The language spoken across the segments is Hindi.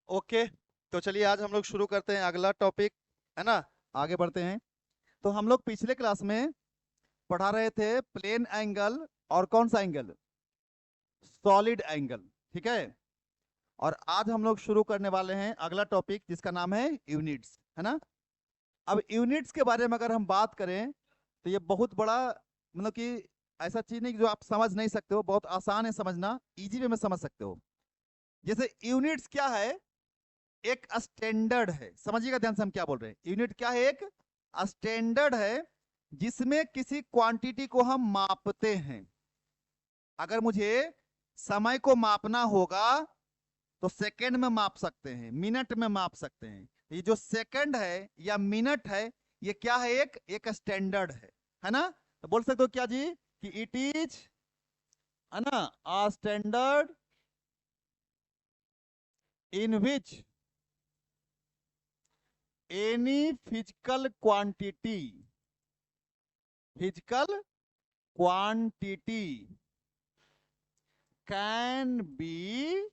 ओके। तो चलिए आज हम लोग शुरू करते हैं अगला टॉपिक, है ना। आगे बढ़ते हैं। तो हम लोग पिछले क्लास में पढ़ा रहे थे प्लेन एंगल और कौन सा एंगल, सॉलिड एंगल। ठीक है। और आज हम लोग शुरू करने वाले हैं अगला टॉपिक जिसका नाम है यूनिट्स, है ना। अब यूनिट्स के बारे में अगर हम बात करें तो ये बहुत बड़ा, मतलब कि ऐसा चीज नहीं कि जो आप समझ नहीं सकते हो, बहुत आसान है समझना, इजी वे में समझ सकते हो। जैसे यूनिट्स क्या है, एक स्टैंडर्ड है। समझिएगा ध्यान से हम क्या बोल रहे हैं। यूनिट क्या है, एक स्टैंडर्ड है जिसमें किसी क्वांटिटी को हम मापते हैं। अगर मुझे समय को मापना होगा तो सेकंड में माप सकते हैं, मिनट में माप सकते हैं। ये जो सेकंड है या मिनट है, ये क्या है, एक एक स्टैंडर्ड है ना। तो बोल सकते हो क्या जी, कि इट इज, है ना, a standard in which any physical quantity can be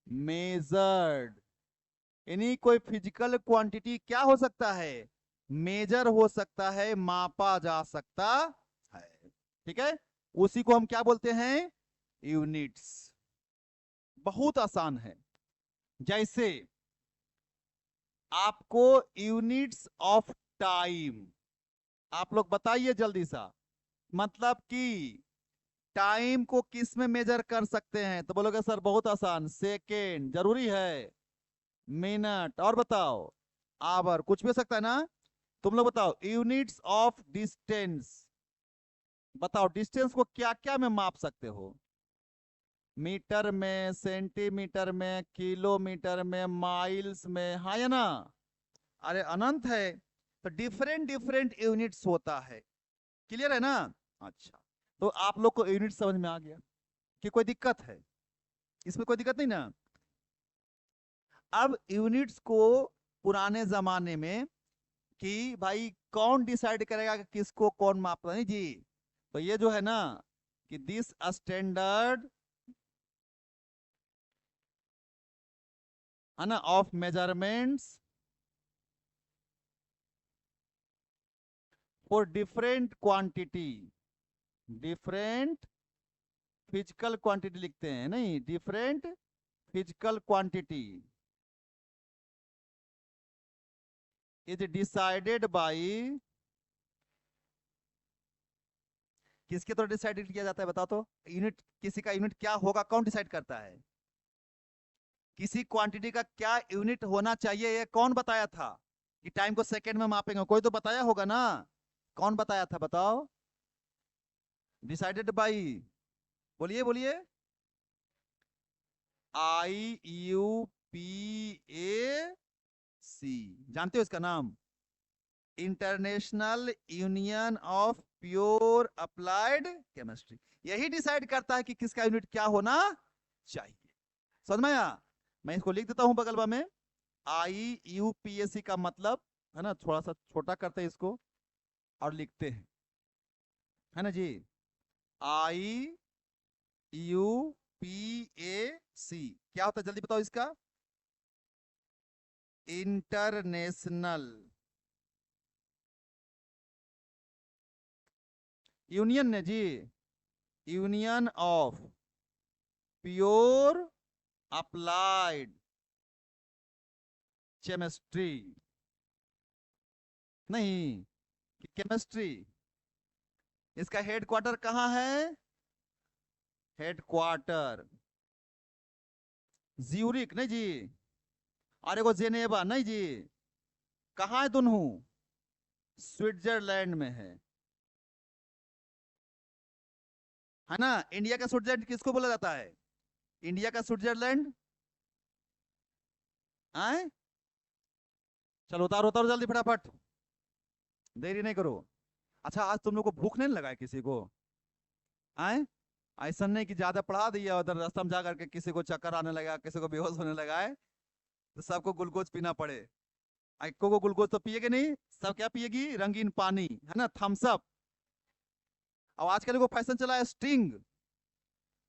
measured. यानी कोई फिजिकल क्वांटिटी क्या हो सकता है, मेजर हो सकता है, मापा जा सकता है। ठीक है। उसी को हम क्या बोलते हैं, यूनिट्स। बहुत आसान है। जैसे आपको यूनिट्स ऑफ टाइम, आप लोग बताइए जल्दी सा, मतलब कि टाइम को किस में मेजर कर सकते हैं, तो बोलोगे सर बहुत आसान, सेकेंड जरूरी है, मिनट, और बताओ आवर, कुछ भी हो सकता है ना। तुम लोग बताओ यूनिट्स ऑफ डिस्टेंस, बताओ डिस्टेंस को क्या क्या में माप सकते हो, मीटर में, सेंटीमीटर में, किलोमीटर में, माइल्स में, हाँ या ना। अरे अनंत है। तो डिफरेंट डिफरेंट यूनिट्स होता है। क्लियर है ना। अच्छा, तो आप लोग को यूनिट समझ में आ गया कि कोई दिक्कत है, इसमें कोई दिक्कत नहीं ना। अब यूनिट्स को पुराने जमाने में, कि भाई कौन डिसाइड करेगा कि किसको कौन मापता, नहीं जी। तो ये जो है ना, कि दिस स्टैंडर्ड, है ना, of measurements for different quantity, different physical quantity लिखते हैं, नहीं, different physical quantity is decided by, किसके द्वारा डिसाइडेड किया जाता है बताओ तो। यूनिट, किसी का यूनिट क्या होगा कौन डिसाइड करता है, किसी क्वांटिटी का क्या यूनिट होना चाहिए, ये कौन बताया था, कि टाइम को सेकंड में मापेंगे, कोई तो बताया होगा ना। कौन बताया था बताओ, डिसाइडेड बाई, बोलिए बोलिए, IUPAC, जानते हो इसका नाम, international union of pure applied chemistry. यही डिसाइड करता है कि किसका यूनिट क्या होना चाहिए। समझ में आया। मैं इसको लिख देता हूं बगल में, IUPAC का मतलब, है ना, थोड़ा सा छोटा करते हैं इसको और लिखते हैं, है ना जी, IUPAC क्या होता है जल्दी बताओ इसका, इंटरनेशनल यूनियन ने जी, union of pure applied chemistry, नहीं, केमिस्ट्री। इसका हेडक्वार्टर कहाँ है, हेडक्वार्टर ज्यूरिक, नहीं जी, और एगो जेनेवा, नहीं जी। कहाँ है दोनों, स्विट्जरलैंड में है ना। इंडिया का स्विट्जरलैंड किसको बोला जाता है, इंडिया का स्विट्जरलैंड, आए, चलो उतारो उतारो जल्दी फटाफट, देरी नहीं करो। अच्छा आज तुम लोग को भूख नहीं लगा है किसी को, आए, ऐसा नहीं कि ज्यादा पढ़ा दिया उधर रास्ता में जा करके किसी को चक्कर आने लगा, किसी को बेहोश होने लगा है, तो सबको ग्लूकोज पीना पड़े। इको को ग्लूकोज तो पिएगे नहीं, सब क्या पिएगी, रंगीन पानी, है ना, थम्स अप। अब आजकल को फैशन चला है स्टिंग,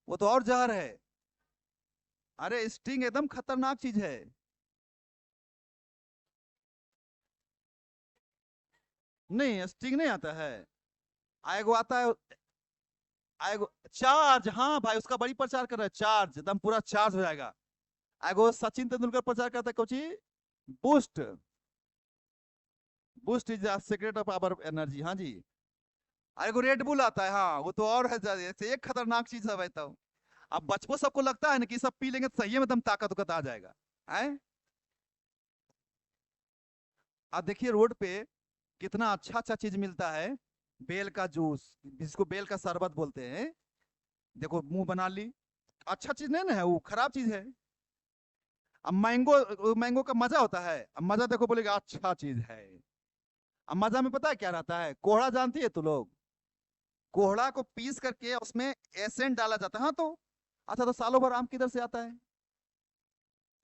वो तो और जहर है। अरे स्टिंग एकदम खतरनाक चीज है। नहीं, स्टिंग नहीं आता है। आएगो आता है, आएगो चार्ज, हाँ भाई उसका बड़ी प्रचार कर रहा है, चार्ज एकदम पूरा चार्ज हो जाएगा। आएगो सचिन तेंदुलकर प्रचार करता है कोची, Boost, Boost is the secret of our energy, हाँ जी। आएगो रेड बुल आता है, हाँ वो तो और है जैसे एक खतरनाक चीज है भाई। तो अब बचपन सबको लगता है ना कि सब पी लेंगे तो सही में एकदम ताकत उकत आ जाएगा, है। अब देखिए रोड पे कितना अच्छा अच्छा चीज मिलता है, बेल का जूस, जिसको बेल का शरबत बोलते हैं। देखो मुंह बना ली, अच्छा चीज नहीं ना है वो, खराब चीज है। अब मैंगो, मैंगो का मजा होता है, अब मजा देखो बोलेगा अच्छा चीज है। अब मजा में पता है क्या रहता है, कोहड़ा जानती है तू लोग, कोहड़ा को पीस करके उसमें एसेंट डाला जाता है, हाँ तो अच्छा, तो सालों भर आम किधर से आता है,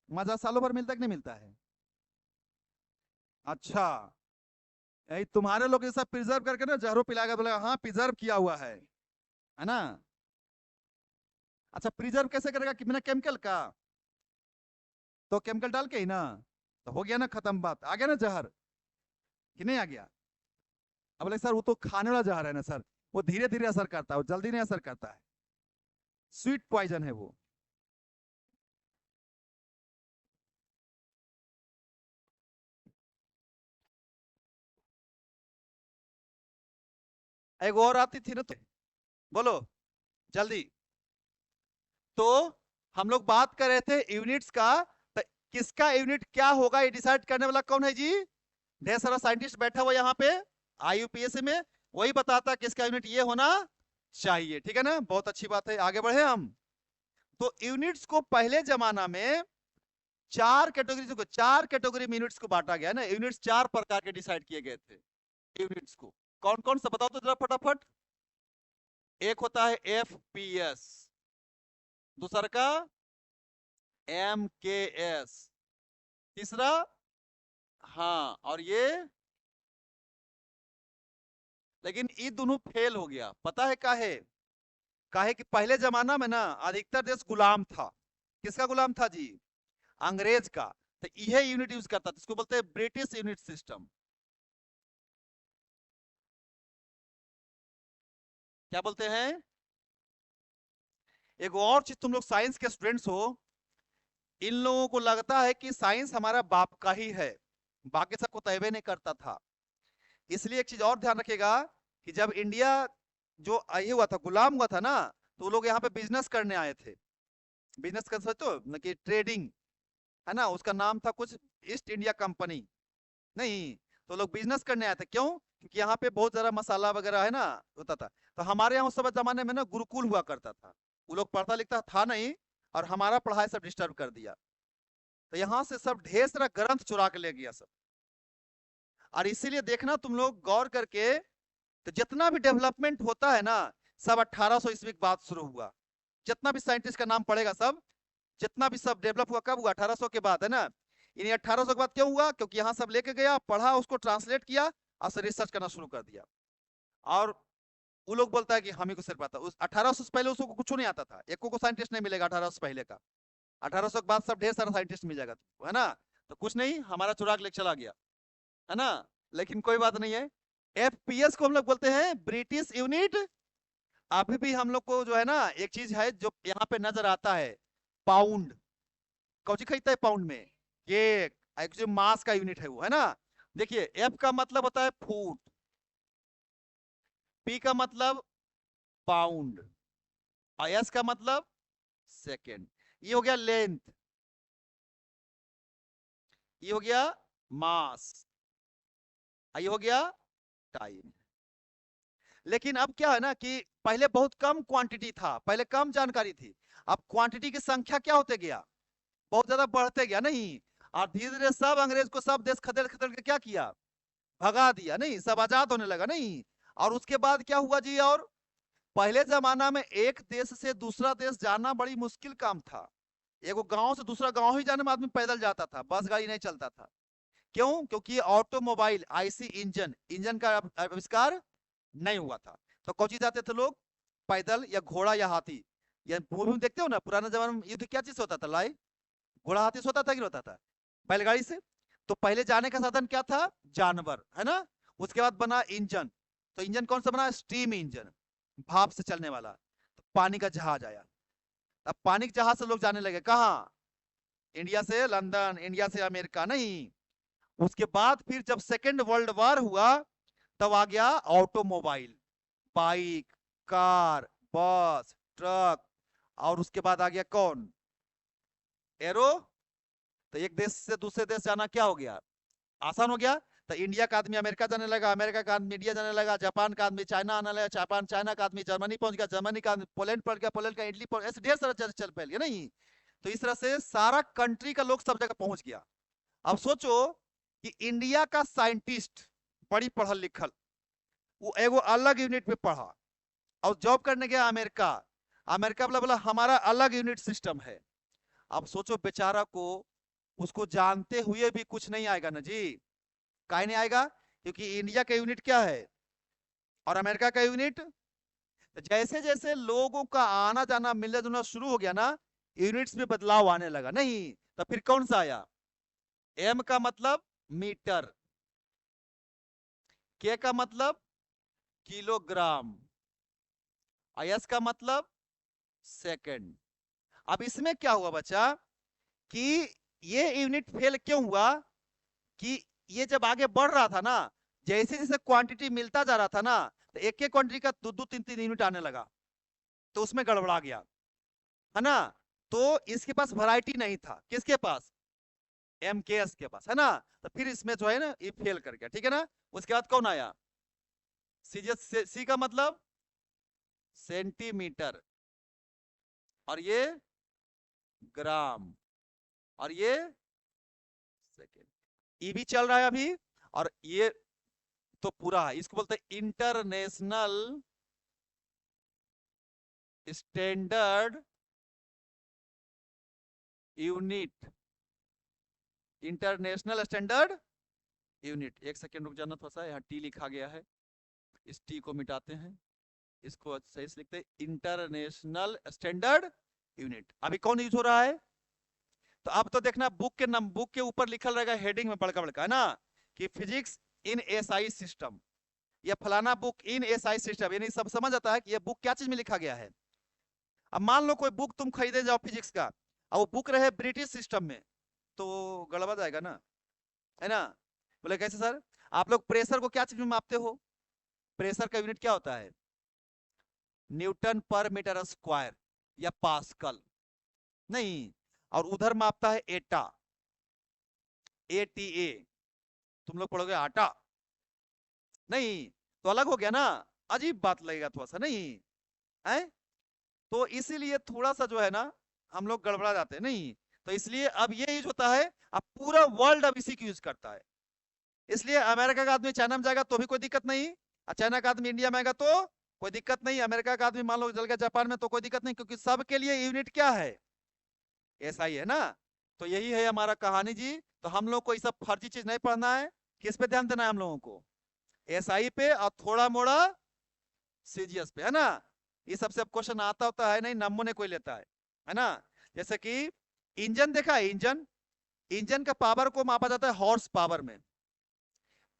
मजा सालों भर मिलता है कि नहीं मिलता है। अच्छा, यही तुम्हारे लोग ये सब प्रिजर्व करके ना जहरों पिलाएगा, बोलेगा हाँ प्रिजर्व किया हुआ है ना। अच्छा प्रिजर्व कैसे करेगा, कि बिना केमिकल का, तो केमिकल डाल के ही ना, तो हो गया ना खत्म बात, आ गया ना जहर, कि नहीं आ गया। अब बोले सर वो तो खाने वाला जहर है ना सर, वो धीरे धीरे असर करता है, वो जल्दी नहीं असर करता है, स्वीट पॉइजन है वो। एक और आती थी ना तो, बोलो जल्दी। तो हम लोग बात कर रहे थे यूनिट्स का, तो किसका यूनिट क्या होगा ये डिसाइड करने वाला कौन है जी, ढेर सारा साइंटिस्ट बैठा हुआ यहाँ पे आईयूपीएससी में, वही बताता किसका यूनिट ये होना चाहिए, ठीक है ना, बहुत अच्छी बात है, आगे बढ़े हम। तो यूनिट्स को पहले जमाना में चार कैटेगरी में यूनिट्स को बांटा गया ना, यूनिट्स चार प्रकार के डिसाइड किए गए थे यूनिट्स को। कौन कौन सा बताओ तो जरा फटाफट। एक होता है एफपीएस, दूसरा का एमकेएस, तीसरा, हाँ और ये, लेकिन ये दोनों फेल हो गया, पता है काहे, काहे कि पहले जमाना में ना अधिकतर देश गुलाम था। किसका गुलाम था जी, अंग्रेज का। तो यह यूनिट यूज करता था, इसको बोलते हैं ब्रिटिश यूनिट सिस्टम। क्या बोलते हैं। एक और चीज, तुम लोग साइंस के स्टूडेंट्स हो, इन लोगों को लगता है कि साइंस हमारा बाप का ही है, बाकी सबको तयबे नहीं करता था। इसलिए एक चीज और ध्यान रखिएगा कि जब इंडिया जो ये हुआ था, गुलाम हुआ था ना, तो वो लोग यहाँ पे बिजनेस करने आए थे। बिजनेस कर सकते हो ना, कि ट्रेडिंग, है ना, उसका नाम था कुछ ईस्ट इंडिया कंपनी, नहीं, तो लोग बिजनेस करने आए थे, क्यों, क्योंकि यहाँ पे बहुत ज्यादा मसाला वगैरह है ना होता था। तो हमारे यहाँ उस समय जमाने में ना गुरुकुल हुआ करता था, वो लोग पढ़ता लिखता था नहीं, और हमारा पढ़ाई सब डिस्टर्ब कर दिया। तो यहाँ से सब ढेर सारा ग्रंथ चुरा के ले गया सब। और इसीलिए देखना तुम लोग गौर करके, तो जितना भी डेवलपमेंट होता है ना, सब 1800 ईस्वी के बाद शुरू हुआ। जितना भी साइंटिस्ट का नाम पड़ेगा सब, जितना भी सब डेवलप हुआ कब हुआ, 1800 के बाद, है ना। इन्हीं 1800 के बाद क्यों हुआ, क्योंकि यहाँ सब लेके गया, पढ़ा, उसको ट्रांसलेट किया, और रिसर्च करना शुरू कर दिया। और वो लोग बोलता है कि हम ही को सिर्फ आता, उस 1800 से पहले उसको कुछ नहीं आता था, एको को साइंटिस्ट नहीं मिलेगा 1800 से पहले का। 1800 के बाद सब ढेर सारा साइंटिस्ट मिल जाएगा तुमको, है ना। तो कुछ नहीं, हमारा चुरा के लेके चला गया, है ना। लेकिन कोई बात नहीं है। एफपीएस को हम लोग बोलते हैं ब्रिटिश यूनिट। अभी भी हम लोग को जो है ना एक चीज है जो यहाँ पे नजर आता है, पाउंड। कौची खरीदता है पाउंड में, ये एक्चुअली मास का यूनिट है वो, है ना। देखिए एफ का मतलब होता है फुट, पी का मतलब पाउंड, और एस का मतलब सेकेंड। ये हो गया लेंथ, ये हो गया मास, ये हो गया टाइम। लेकिन अब क्या है ना कि पहले बहुत कम क्वांटिटी था, पहले कम जानकारी थी, अब क्वांटिटी की संख्या क्या होते गया, बहुत ज्यादा बढ़ते गया, नहीं। और धीरे धीरे सब अंग्रेज को सब देश खदेड़ खदेड़ के क्या किया, भगा दिया, नहीं, सब आजाद होने लगा, नहीं। और उसके बाद क्या हुआ जी, और पहले जमाना में एक देश से दूसरा देश जाना बड़ी मुश्किल काम था। एगो गांव से दूसरा गांव ही जाने में आदमी पैदल जाता था, बस गाड़ी नहीं चलता था। क्यों, क्योंकि ऑटोमोबाइल आईसी इंजन, इंजन का आविष्कार नहीं हुआ था। तो कौची जाते थे लोग, पैदल या घोड़ा या हाथी। या मूवी में देखते हो ना, पुराने जमाने में युद्ध क्या चीज से होता था, लाई, घोड़ा हाथी से होता था कि नहीं होता था, बैलगाड़ी से। तो पहले जाने का साधन क्या था, जानवर, है ना। उसके बाद बना इंजन। तो इंजन कौन सा बना? स्टीम इंजन, भाप से चलने वाला। तो पानी का जहाज आया। अब पानी के जहाज से लोग जाने लगे कहाँ? इंडिया से लंदन, इंडिया से अमेरिका नहीं। उसके बाद फिर जब सेकेंड वर्ल्ड वॉर हुआ तब आ गया ऑटोमोबाइल, बाइक, कार, बस, ट्रक। और उसके बाद आ गया कौन? एरो। तो एक देश से दूसरे देश जाना क्या हो गया? आसान हो गया। तो इंडिया का आदमी अमेरिका जाने लगा, अमेरिका का आदमी इंडिया जाने लगा, जापान का आदमी चाइना आने लगा, जापान चाइना का आदमी जर्मनी पहुंच गया, जर्मनी का आदमी पोलैंड पहुंच गया, पोलैंड का इटली पहुंच, ऐसे ढेर सारा चल पहले नहीं। तो इस तरह से सारा कंट्री का लोग सब जगह पहुंच गया। अब सोचो कि इंडिया का साइंटिस्ट बड़ी पढ़ल लिखल, वो एगो अलग यूनिट पे पढ़ा और जॉब करने गया अमेरिका। अमेरिका बोला बोला हमारा अलग यूनिट सिस्टम है। अब सोचो बेचारा को, उसको जानते हुए भी कुछ नहीं आएगा ना जी। काहे नहीं आएगा? क्योंकि इंडिया का यूनिट क्या है और अमेरिका का यूनिट। तो जैसे जैसे लोगों का आना जाना मिलना जुलना शुरू हो गया ना, यूनिट्स में बदलाव आने लगा नहीं। तो फिर कौन सा आया? एम का मतलब मीटर, के का मतलब किलोग्राम, एस का मतलब सेकंड। अब इसमें क्या हुआ बच्चा कि ये यूनिट फेल क्यों हुआ? कि ये जब आगे बढ़ रहा था ना, जैसे जैसे क्वांटिटी मिलता जा रहा था ना, तो एक एक क्वांटिटी का दो दो तीन तीन यूनिट आने लगा। तो उसमें गड़बड़ा गया, है ना। तो इसके पास वैरायटी नहीं था, किसके पास? एमकेएस के पास, है ना। तो फिर इसमें जो है ना ये फेल कर गया, ठीक है ना। उसके बाद कौन आया? सीजीएस, सी का मतलब सेंटीमीटर, और ये ग्राम, और ये सेकेंड। ये भी चल रहा है अभी। और ये तो पूरा है, इसको बोलते हैं international standard unit. International standard unit. एक सेकेंड रुक जाना, थोड़ा सा यहाँ टी लिखा गया है, इस टी को मिटाते हैं, इसको सही से लिखते हैं इंटरनेशनल स्टैंडर्ड यूनिट। अभी कौन यूज हो रहा है? तो अब तो देखना बुक के नाम, बुक के ऊपर लिखल रहेगा हेडिंग में बड़का बड़का, है ना, कि फिजिक्स इन एसआई सिस्टम, या फलाना बुक इन एसआई सिस्टम, यानी सब समझ आता है कि ये बुक क्या चीज में लिखा गया है। अब मान लो कोई बुक तुम खरीदे जाओ फिजिक्स का, और वो बुक रहे ब्रिटिश सिस्टम में, तो गड़बड़ जाएगा ना, है ना। बोले कैसे सर? आप लोग प्रेशर को क्या चीज में मापते हो? प्रेशर का यूनिट क्या होता है? न्यूटन पर मीटर स्क्वायर या पास्कल, नहीं। और उधर मापता है एटा, एटीए। तुम लोग पढ़ोगे आटा, नहीं। तो अलग हो गया ना, अजीब बात लगेगा थोड़ा सा, नहीं है। तो इसीलिए थोड़ा सा जो है ना हम लोग गड़बड़ा जाते हैं, नहीं। तो इसलिए अब ये यूज होता है, अब पूरा वर्ल्ड अब इसी की यूज करता है। इसलिए अमेरिका का आदमी चाइना में जाएगा तो भी कोई दिक्कत नहीं, और चाइना का आदमी इंडिया में आएगा तो कोई दिक्कत नहीं, अमेरिका का आदमी मान लो चल गया जापान में तो कोई दिक्कत नहीं, क्योंकि सबके लिए यूनिट क्या है? ऐसा ही है ना। तो यही है हमारा कहानी जी। तो हम लोग को ये सब फर्जी चीज नहीं पढ़ना है। किस पे ध्यान देना है हम लोगों को? एसआई पे, और थोड़ा मोड़ा सीजीएस पे, है ना। ये सबसे अब क्वेश्चन आता होता है नहीं, नमूने कोई लेता है ना। जैसे कि इंजन देखा है, इंजन, इंजन का पावर को मापा जाता है हॉर्स पावर में।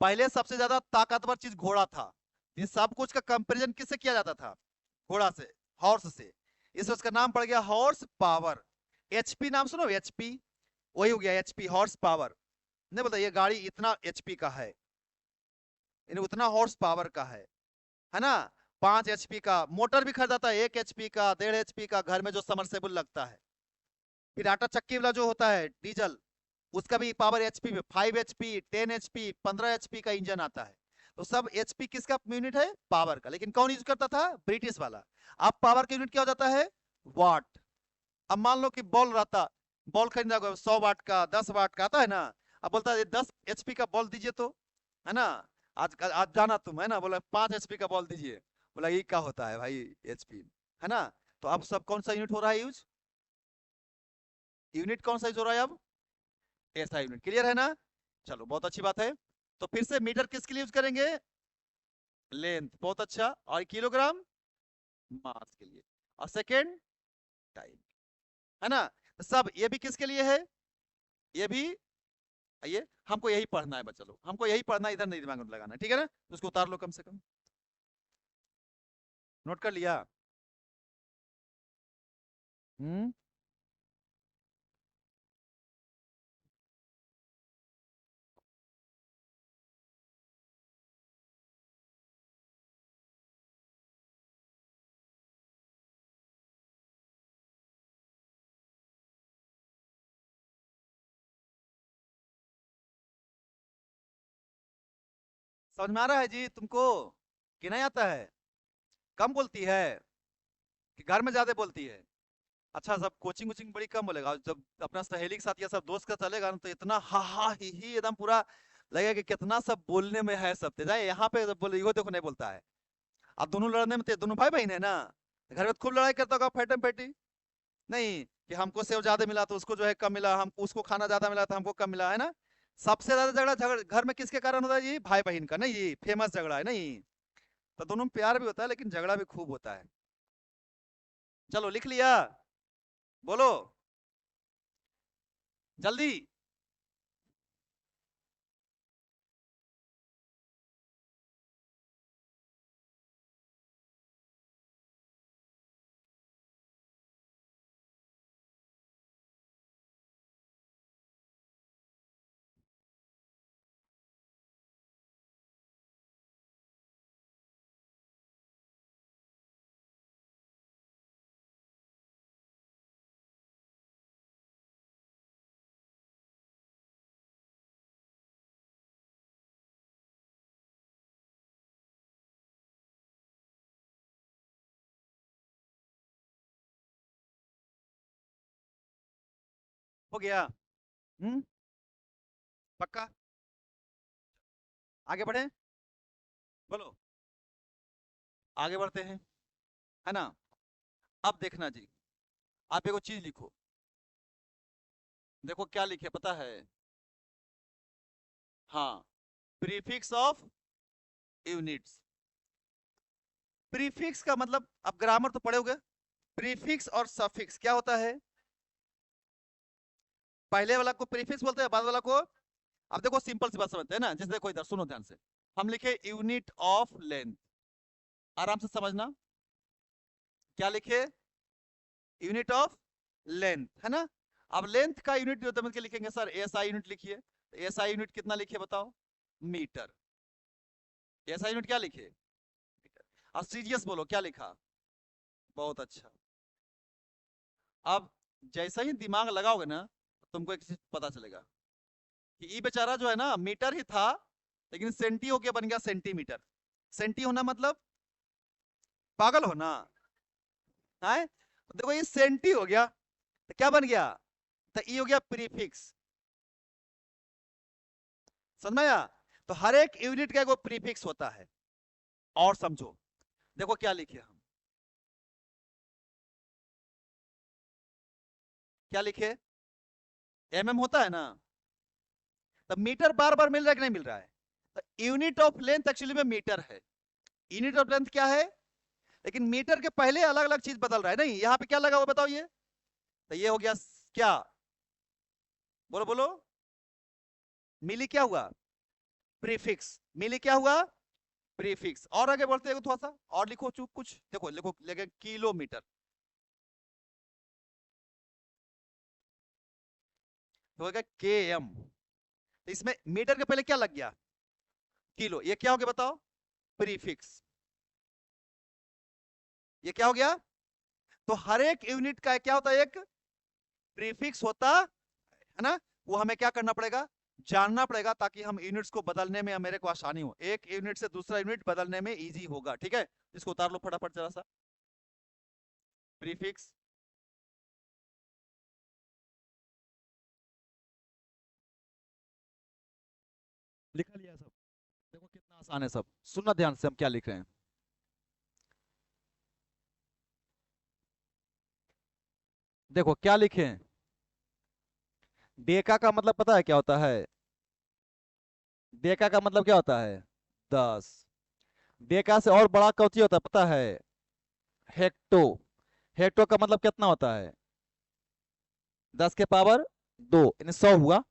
पहले सबसे ज्यादा ताकतवर चीज घोड़ा था। ये सब कुछ का कंपैरिजन किससे किया जाता था? घोड़ा से, हॉर्स से। इसलिए उसका नाम पड़ गया हॉर्स पावर। एचपी नाम सुनो, एचपी, वही हो गया एचपी, हॉर्स पावर। नहीं बोलता ये गाड़ी इतना एचपी का है, यानी उतना हॉर्स पावर का है ना। 5 एचपी का मोटर भी खरीदाता है, 1 एचपी का, 1.5 एचपी का, घर में जो समरसेबल लगता है। फिर आटा चक्की वाला जो होता है डीजल, उसका भी पावर एचपी में 5 एचपी, 10 एचपी, 15 एचपी का इंजन आता है। तो सब एचपी किसका यूनिट है? पावर का। लेकिन कौन यूज करता था? ब्रिटिश वाला। अब पावर का यूनिट क्या हो जाता है? वाट। अब मान लो कि बॉल रहता, बॉल खरीदा 100 वाट का, 10 वाट का आता है ना। अब बोलता है 10 एचपी का बॉल दीजिए तो, है ना। आज आज जाना तुम, है ना, बोला 5 एचपी का बॉल दीजिए। बोला ये क्या होता है भाई एचपी, है ना। तो अब सब कौन सा यूनिट हो रहा है यूज? यूनिट कौन सा यूज हो रहा है अब? ऐसा यूनिट। क्लियर है ना? चलो बहुत अच्छी बात है। तो फिर से मीटर किसके लिए यूज करेंगे? लेंथ, बहुत अच्छा। और किलोग्राम मास के लिए, और सेकेंड टाइम, है ना। तो सब ये भी किसके लिए है? ये भी आइए, हमको यही पढ़ना है बच्चा लोग, हमको यही पढ़ना है, इधर नहीं दिमाग में लगाना है, ठीक है ना? तो उसको उतार लो कम से कम, नोट कर लिया? हम्म। समझ में आ रहा है जी तुमको कि नहीं आता है? कम बोलती है कि घर में ज्यादा बोलती है? अच्छा, सब कोचिंग वोचिंग बड़ी कम बोलेगा, जब अपना सहेली के साथ या सब दोस्त का चलेगा ना तो इतना हा हा ही एकदम पूरा लगेगा कि कितना सब बोलने में है सब तेज है। यहाँ पे जब बोले इहो देखो नहीं बोलता है। अब दोनों लड़ने में दोनों भाई बहन है ना, घर में तो खूब लड़ाई करता होगा, फैटम फैटी नहीं कि हमको सेव ज्यादा मिला तो उसको जो है कम मिला, हम उसको खाना ज्यादा मिला तो हमको कम मिला, है ना? सबसे ज्यादा झगड़ा झगड़ घर में किसके कारण होता है जी? भाई बहन का, नहीं? ये फेमस झगड़ा है नहीं? तो दोनों में प्यार भी होता है लेकिन झगड़ा भी खूब होता है। चलो लिख लिया? बोलो जल्दी। हो गया? हम्म। पक्का? आगे बढ़े? बोलो। आगे बढ़ते हैं, है ना? अब देखना जी, आप एगो चीज लिखो। देखो क्या लिखे पता है? हाँ, प्रीफिक्स ऑफ यूनिट्स। प्रीफिक्स का मतलब अब ग्रामर तो पढ़े होगे। प्रीफिक्स और सफिक्स क्या होता है? पहले वाला को प्रीफिक्स बोलते हैं, बाद वाला को। अब देखो सिंपल सी बात समझते हैं ना, जैसे देखो इधर सुनो ध्यान से। हम लिखे यूनिट ऑफ लेंथ, आराम से समझना। क्या लिखे? यूनिट ऑफ लेंथ, है ना? अब लेंथ का यूनिट जो समझ के लिखेंगे सर, एसआई यूनिट लिखिए। एसआई यूनिट कितना लिखे बताओ? मीटर। एसआई यूनिट क्या लिखे? मीटर। अब सीरियस बोलो क्या लिखा? बहुत अच्छा। अब जैसा ही दिमाग लगाओगे ना, तुमको एक चीज पता चलेगा कि ये बेचारा जो है ना मीटर ही था, लेकिन सेंटी होके बन गया सेंटीमीटर। सेंटी होना मतलब पागल होना है। तो देखो ये सेंटी हो गया तो क्या बन गया? तो ये हो गया प्रीफिक्स। समझ में आया? तो हर एक यूनिट का एक प्रीफिक्स होता है। और समझो, देखो क्या लिखे हम, क्या लिखे? एमएम होता है ना? तो मीटर बार बार मिल रहा है कि नहीं मिल रहा है? तो यूनिट ऑफ लेंथ एक्चुअली में मीटर है। यूनिट ऑफ लेंथ क्या है? लेकिन मीटर के पहले अलग अलग चीज बदल रहा है, नहीं यहाँ पे क्या लगा हुआ बताओ ये? तो ये हो गया क्या? बोलो बोलो। मिली क्या हुआ? प्रीफिक्स। मिली क्या हुआ? प्रीफिक्स। और आगे बढ़ते हैं थोड़ा सा और लिखो, चुप कुछ देखो, लिखो लेके किलोमीटर, तो होगा के एम। इसमें मीटर के पहले क्या लग गया? किलो। ये क्या हो गया बताओ? प्रीफिक्स। ये क्या हो गया? तो हर एक यूनिट का क्या होता है? एक प्रीफिक्स होता है ना? वो हमें क्या करना पड़ेगा? जानना पड़ेगा, ताकि हम यूनिट्स को बदलने में मेरे को आसानी हो, एक यूनिट से दूसरा यूनिट बदलने में इजी होगा, ठीक है? इसको उतार लो फटाफट जरा सा, प्रीफिक्स। लिखा लिया सब? देखो कितना आसान है सब, सुनना ध्यान से हम क्या लिख रहे हैं। देखो क्या लिखे हैं? डेका का मतलब पता है क्या होता है? डेका का मतलब क्या होता है? 10। डेका से और बड़ा कौची होता है पता है? हेक्टो। हेक्टो का मतलब कितना होता है? 10 के पावर 2, यानी 100 हुआ।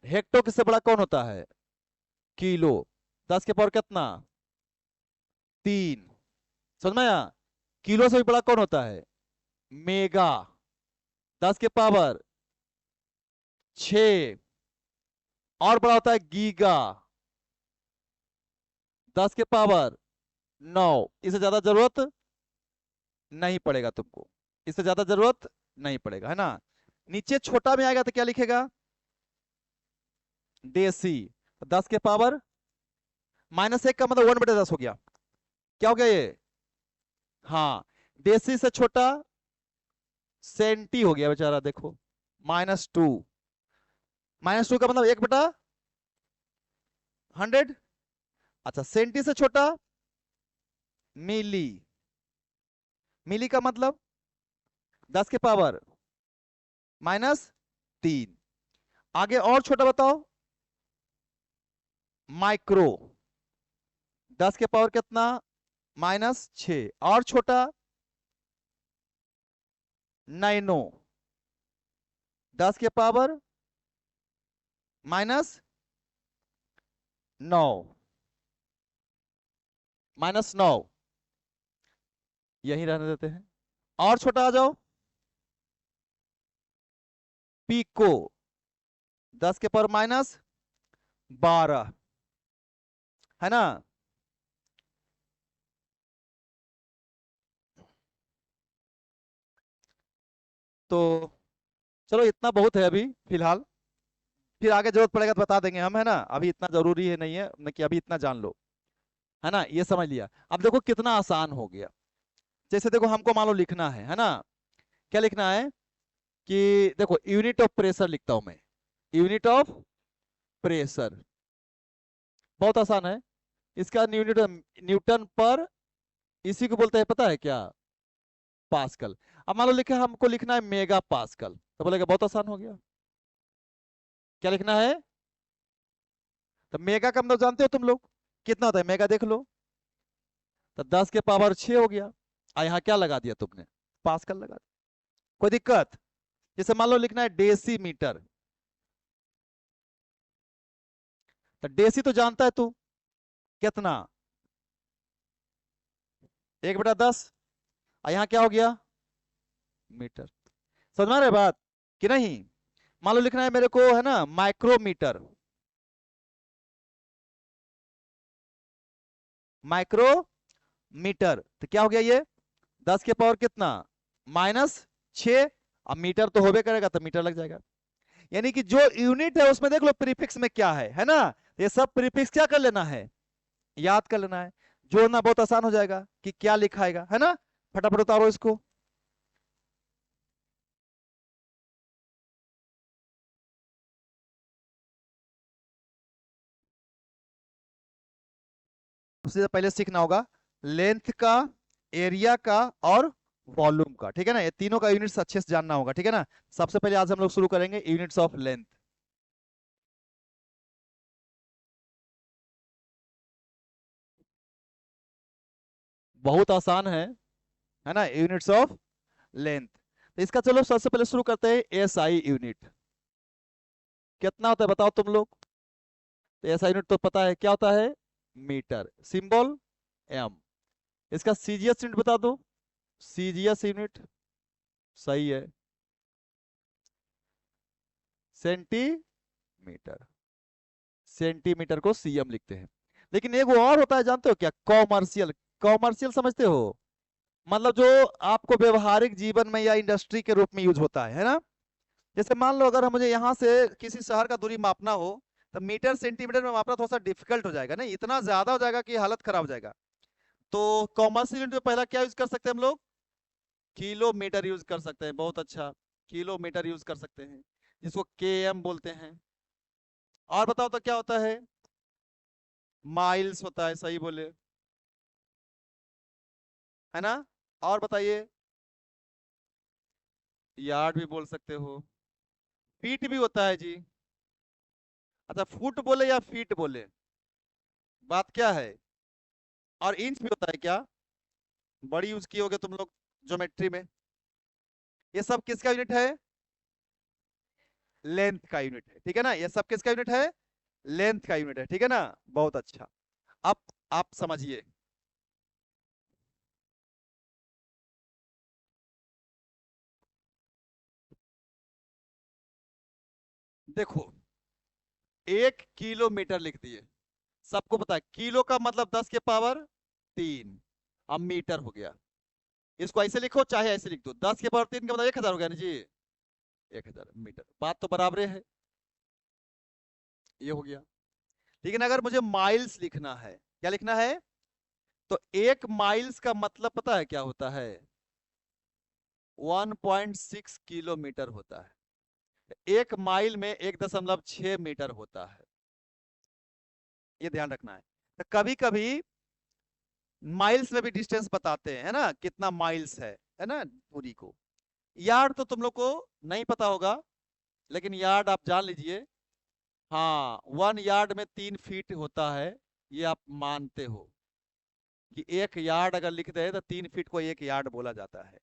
हेक्टो किससे बड़ा कौन होता है? किलो। 10 के पावर कितना? 3। समझ में आया? किलो से भी बड़ा कौन होता है? मेगा। 10 के पावर 6। और बड़ा होता है गीगा। 10 के पावर 9। इससे ज्यादा जरूरत नहीं पड़ेगा तुमको, इससे ज्यादा जरूरत नहीं पड़ेगा, है ना। नीचे छोटा में आएगा तो क्या लिखेगा? देसी। 10 के पावर -1 का मतलब 1/10 हो गया। क्या हो गया ये? हाँ। देसी से छोटा सेंटी हो गया बेचारा, देखो -2। -2 का मतलब 1/100। अच्छा, सेंटी से छोटा मिली। मिली का मतलब 10 के पावर -3। आगे और छोटा बताओ। माइक्रो। 10 के पावर कितना? -6। और छोटा नैनो। 10 के पावर -9। -9। यही रहने देते हैं। और छोटा आ जाओ। पीको। 10 के पावर -12, है ना। तो चलो इतना बहुत है अभी फिलहाल, फिर आगे जरूरत पड़ेगा तो बता देंगे हम, है ना। अभी इतना जरूरी है नहीं है न कि अभी इतना जान लो, है ना। ये समझ लिया। अब देखो कितना आसान हो गया। जैसे देखो हमको मान लो लिखना है ना। क्या लिखना है कि देखो यूनिट ऑफ प्रेशर लिखता हूं मैं। यूनिट ऑफ प्रेशर बहुत आसान है। इसका यूनिट न्यूटन पर, इसी को बोलते हैं पता है क्या? पास्कल। अब मान लो लिखे हमको लिखना है मेगा पास्कल, तो बोलेगा बहुत आसान हो गया। क्या लिखना है? तो मेगा का मतलब जानते हो तुम लोग कितना होता है? मेगा देख लो। तो 10 के पावर 6 हो गया। और यहाँ क्या लगा दिया तुमने? पास्कल लगा दिया। कोई दिक्कत? जैसे मान लो लिखना है डेसीमीटर। तो डेसी तो जानता है तू कितना? 1/10। और यहाँ क्या हो गया? मीटर। समझ में आ रहा है बात कि नहीं? मान लो लिखना है मेरे को, है ना, माइक्रोमीटर। माइक्रोमीटर तो क्या हो गया ये? 10 के पावर कितना? -6। अब मीटर तो होबे करेगा तो मीटर लग जाएगा। यानी कि जो यूनिट है उसमें देख लो प्रीफिक्स में क्या है ना। ये सब प्रीफिक्स क्या कर लेना है? याद कर लेना है। जोड़ना बहुत आसान हो जाएगा कि क्या लिखाएगा, है ना। फटाफट उतारो इसको। सबसे पहले सीखना होगा लेंथ का, एरिया का और वॉल्यूम का, ठीक है ना। ये तीनों का यूनिट्स अच्छे से जानना होगा, ठीक है ना। सबसे पहले आज हम लोग शुरू करेंगे यूनिट्स ऑफ लेंथ। बहुत आसान है ना, यूनिट्स ऑफ लेंथ। तो इसका चलो सबसे पहले शुरू करते हैं एसआई यूनिट। कितना होता है बताओ तुम लोग? तो एसआई यूनिट तो पता है क्या होता है? मीटर। Symbol M. इसका सीजीएस यूनिट बता दो। सीजीएस यूनिट सही है, सेंटीमीटर। सेंटीमीटर को सीएम लिखते हैं। लेकिन एक वो और होता है जानते हो क्या? कॉमर्शियल। कॉमर्शियल समझते हो? मतलब जो आपको व्यवहारिक जीवन में या इंडस्ट्री के रूप में यूज होता है ना। जैसे मान लो अगर मुझे यहाँ से किसी शहर का दूरी मापना हो, तो मीटर सेंटीमीटर में मापना थोड़ा सा डिफिकल्ट हो जाएगा, नहीं इतना ज्यादा हो जाएगा कि हालत खराब हो जाएगा। तो कॉमर्शियल यूनिट में पहला क्या यूज कर सकते हैं हम लोग? किलोमीटर यूज कर सकते हैं, बहुत अच्छा। किलोमीटर यूज कर सकते हैं, जिसको केएम बोलते हैं। और बताओ तो क्या होता है? माइल्स होता है, सही बोले, है ना। और बताइए। यार्ड भी बोल सकते हो। फीट भी होता है जी। अच्छा, फुट बोले या फीट बोले, बात क्या है? और इंच भी होता है क्या? बड़ी यूज किए होगे तुम लोग ज्योमेट्री में। ये सब किसका यूनिट है? लेंथ का यूनिट है, ठीक है ना। ये सब किसका यूनिट है? लेंथ का यूनिट है, ठीक है ना। बहुत अच्छा। अब आप समझिए, देखो 1 किलोमीटर लिख दिए, सबको पता है किलो का मतलब 10 के पावर 3, अब मीटर हो गया। इसको ऐसे लिखो चाहे ऐसे लिख दो, 10 के पावर 3 का मतलब 1000 हो गया ना जी, 1000 मीटर, बात तो बराबर है। ये हो गया। लेकिन अगर मुझे माइल्स लिखना है, क्या लिखना है? तो 1 माइल्स का मतलब पता है क्या होता है? 1.6 किलोमीटर होता है। 1 माइल में 1.6 मीटर होता है, ये ध्यान रखना है। तो कभी कभी माइल्स में भी डिस्टेंस बताते हैं, है ना, कितना माइल्स है ना दूरी को। यार्ड तो तुम लोग को नहीं पता होगा, लेकिन यार्ड आप जान लीजिए। हाँ, 1 यार्ड में 3 फीट होता है, ये आप मानते हो कि 1 यार्ड अगर लिख दे तो 3 फीट को 1 यार्ड बोला जाता है।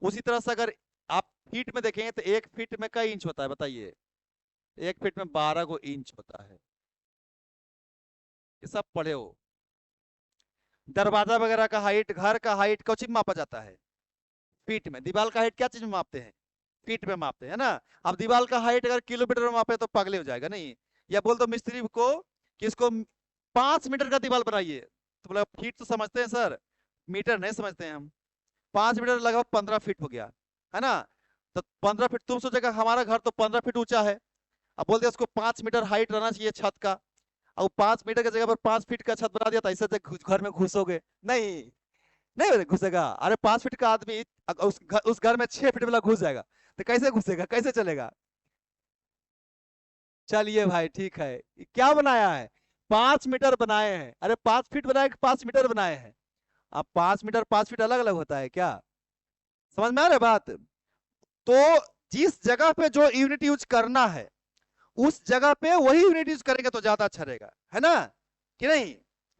उसी तरह से अगर आप फीट में देखेंगे तो 1 फीट में कई इंच होता है बताइए? 1 फीट में 12 इंच होता है, ये सब पढ़े हो। दरवाजा वगैरह का हाइट, घर का हाइट कुछ में मापा जाता है? फीट में। दीवार का हाइट क्या चीज में मापते हैं? फीट में मापते हैं ना। अब दीवार का हाइट अगर किलोमीटर में मापे तो पागल हो जाएगा नहीं। या बोल दो मिस्त्री को कि इसको 5 मीटर का दीवार बनाइए, तो बोला फीट तो समझते हैं सर, मीटर नहीं समझते हैं हम। 5 मीटर लगभग 15 फीट हो गया, है ना। तो 15 फीट, तुम सोचेगा हमारा घर तो 15 फीट ऊंचा है, अब बोल दिया उसको 5 मीटर हाइट रहना चाहिए छत का, अब 5 मीटर की जगह पर 5 फीट का छत बना दिया, तो ऐसे घर में घुसोगे नहीं? नहीं घुसेगा। अरे 5 फीट का आदमी उस घर में 6 फीट वाला घुस जाएगा, तो कैसे घुसेगा, कैसे चलेगा? चलिए भाई ठीक है, क्या बनाया है? 5 मीटर बनाए हैं। अरे 5 फीट बनाए कि 5 मीटर बनाए हैं? अब 5 मीटर 5 फीट अलग अलग होता है क्या? समझ में आ रहा है बात? तो जिस जगह पे जो यूनिट यूज करना है, उस जगह पे वही यूनिट यूज करेंगे तो ज्यादा अच्छा रहेगा, है ना, कि नहीं?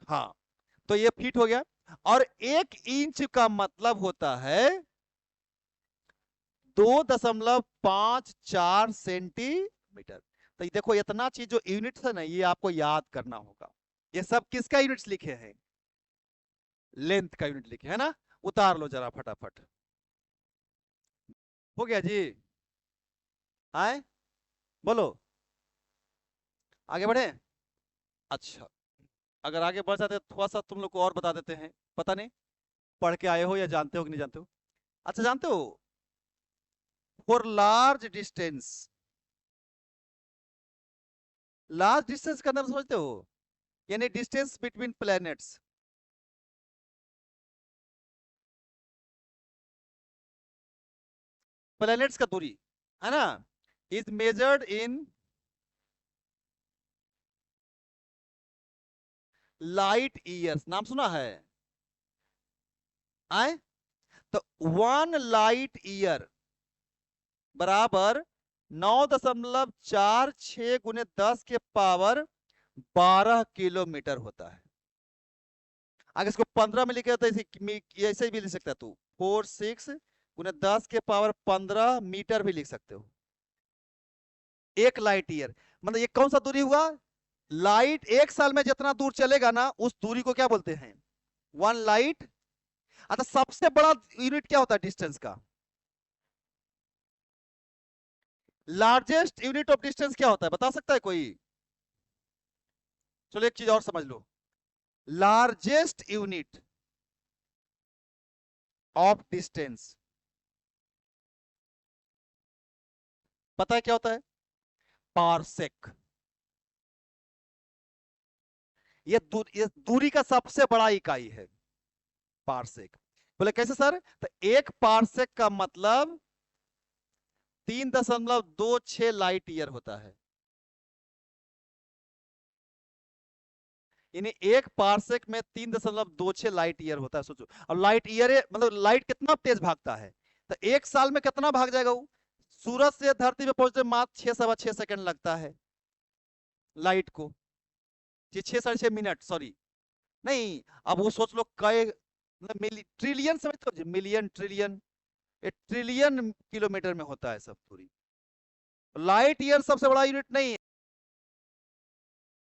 हाँ। तो ये फीट हो गया। और 1 इंच का मतलब होता है 2.54 सेंटीमीटर। तो ये देखो इतना चीज जो यूनिट्स है ना, ये आपको याद करना होगा। ये सब किसका यूनिट्स लिखे हैं? लेंथ का यूनिट लिखे है ना। उतार लो जरा फटाफट। हो गया जी? आए, बोलो, आगे बढ़े। अच्छा, अगर आगे बढ़ जाते तो थोड़ा सा तुम लोग को और बता देते हैं। पता नहीं पढ़ के आए हो या जानते हो कि नहीं जानते हो। अच्छा, जानते हो for large distance, large distance का नाम समझते हो? यानी डिस्टेंस बिटवीन प्लैनेट्स, प्लैनेट्स का दूरी, है ना, is measured in light years. नाम सुना है? आए, तो 1 लाइट ईयर बराबर 9.46 × 10 के पावर 12 किलोमीटर होता है। अगर इसको 15 में लिखे तो ऐसे भी लिख सकता है तू, 46 × 10 के पावर 15 मीटर भी लिख सकते हो। 1 लाइट ईयर मतलब ये कौन सा दूरी हुआ? लाइट 1 साल में जितना दूर चलेगा ना, उस दूरी को क्या बोलते हैं? 1 लाइट। अच्छा, सबसे बड़ा यूनिट क्या होता है डिस्टेंस का? लार्जेस्ट यूनिट ऑफ डिस्टेंस क्या होता है, बता सकता है कोई? चलो एक चीज और समझ लो, लार्जेस्ट यूनिट ऑफ डिस्टेंस पता है क्या होता है? पारसेक। ये दूरी का सबसे बड़ा इकाई है, पारसेक। बोले कैसे सर? तो 1 पारसेक का मतलब 3.26 लाइट ईयर होता है। यानी 1 पारसेक में 3.26 लाइट ईयर होता है, सोचो। और लाइट ईयर मतलब लाइट कितना तेज भागता है, तो 1 साल में कितना भाग जाएगा वो? सूरज से धरती पे पहुंचते मात्र 6 सवा 6 सेकंड लगता है लाइट को, 6 साढ़े 6 मिनट, सॉरी। नहीं, अब वो सोच लो कई मतलब ट्रिलियन समझते हो? मिलियन, ट्रिलियन, 1 ट्रिलियन किलोमीटर में होता है सब दूरी। लाइट ईयर सबसे बड़ा यूनिट नहीं,